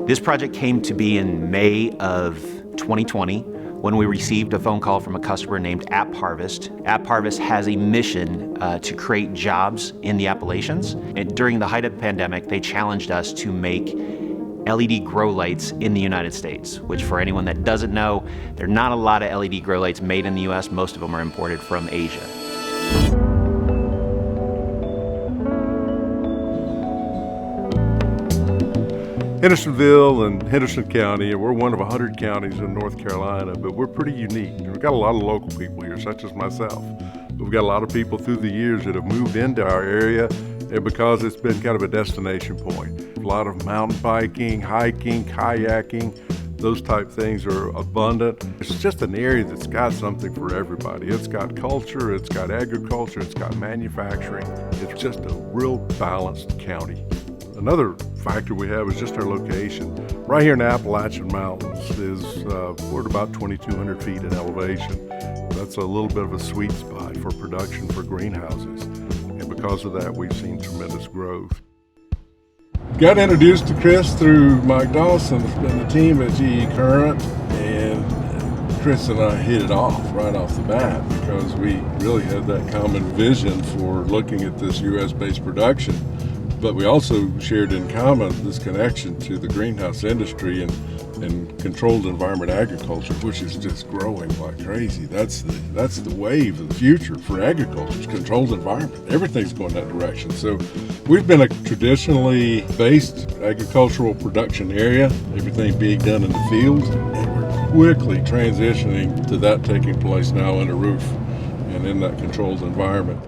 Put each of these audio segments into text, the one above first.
This project came to be in May of 2020 when we received a phone call from a customer named AppHarvest. AppHarvest has a mission to create jobs in the Appalachians. And during the height of the pandemic, they challenged us to make LED grow lights in the United States, which for anyone that doesn't know, there are not a lot of LED grow lights made in the US. Most of them are imported from Asia. Hendersonville and Henderson County, we're one of 100 counties in North Carolina, but we're pretty unique. We've got a lot of local people here, such as myself. We've got a lot of people through the years that have moved into our area, and because it's been kind of a destination point. A lot of mountain biking, hiking, kayaking, those type things are abundant. It's just an area that's got something for everybody. It's got culture, it's got agriculture, it's got manufacturing. It's just a real balanced county. Another factor we have is just our location. Right here in the Appalachian Mountains we're at about 2,200 feet in elevation. That's a little bit of a sweet spot for production for greenhouses. And because of that, we've seen tremendous growth. Got introduced to Chris through Mike Dawson and the team at GE Current, and Chris and I hit it off right off the bat because we really had that common vision for looking at this U.S.-based production. But we also shared in common this connection to the greenhouse industry and controlled environment agriculture, which is just growing like crazy. That's the wave of the future for agriculture, is controlled environment. Everything's going that direction. So we've been a traditionally based agricultural production area, everything being done in the fields, and we're quickly transitioning to that taking place now under roof and in that controlled environment.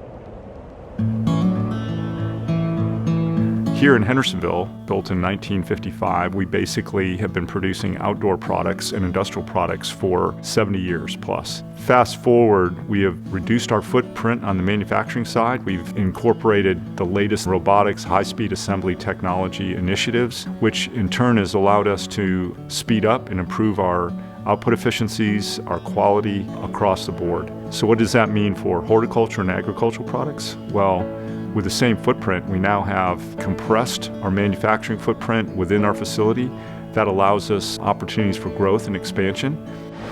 Here in Hendersonville, built in 1955, we basically have been producing outdoor products and industrial products for 70 years plus. Fast forward, we have reduced our footprint on the manufacturing side. We've incorporated the latest robotics, high-speed assembly technology initiatives, which in turn has allowed us to speed up and improve our output efficiencies, our quality across the board. So what does that mean for horticulture and agricultural products? Well, with the same footprint, we now have compressed our manufacturing footprint within our facility. That allows us opportunities for growth and expansion.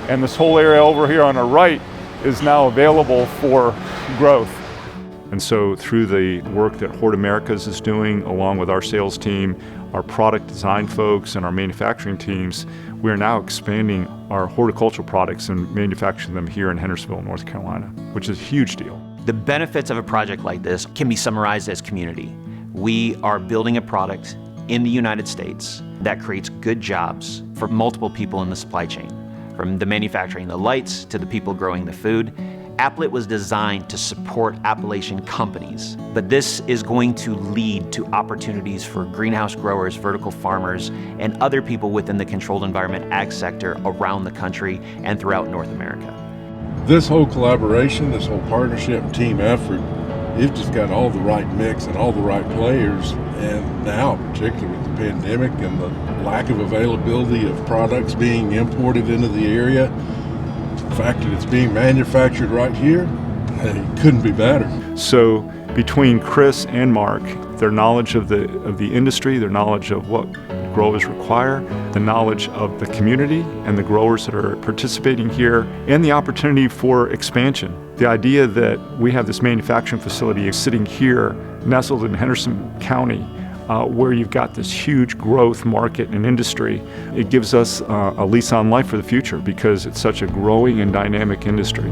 And this whole area over here on our right is now available for growth. And so through the work that Hort Americas is doing, along with our sales team, our product design folks, and our manufacturing teams, we are now expanding our horticultural products and manufacturing them here in Hendersonville, North Carolina, which is a huge deal. The benefits of a project like this can be summarized as community. We are building a product in the United States that creates good jobs for multiple people in the supply chain, from the manufacturing the lights to the people growing the food. AppLit was designed to support Appalachian companies, but this is going to lead to opportunities for greenhouse growers, vertical farmers, and other people within the controlled environment ag sector around the country and throughout North America. This whole collaboration, this whole partnership and team effort, you've just got all the right mix and all the right players. And now, particularly with the pandemic and the lack of availability of products being imported into the area, the fact that it's being manufactured right here, it couldn't be better. So between Chris and Mark, their knowledge of the industry, their knowledge of what growers require, the knowledge of the community and the growers that are participating here, and the opportunity for expansion. The idea that we have this manufacturing facility sitting here, nestled in Henderson County, where you've got this huge growth market and industry, it gives us a lease on life for the future because it's such a growing and dynamic industry.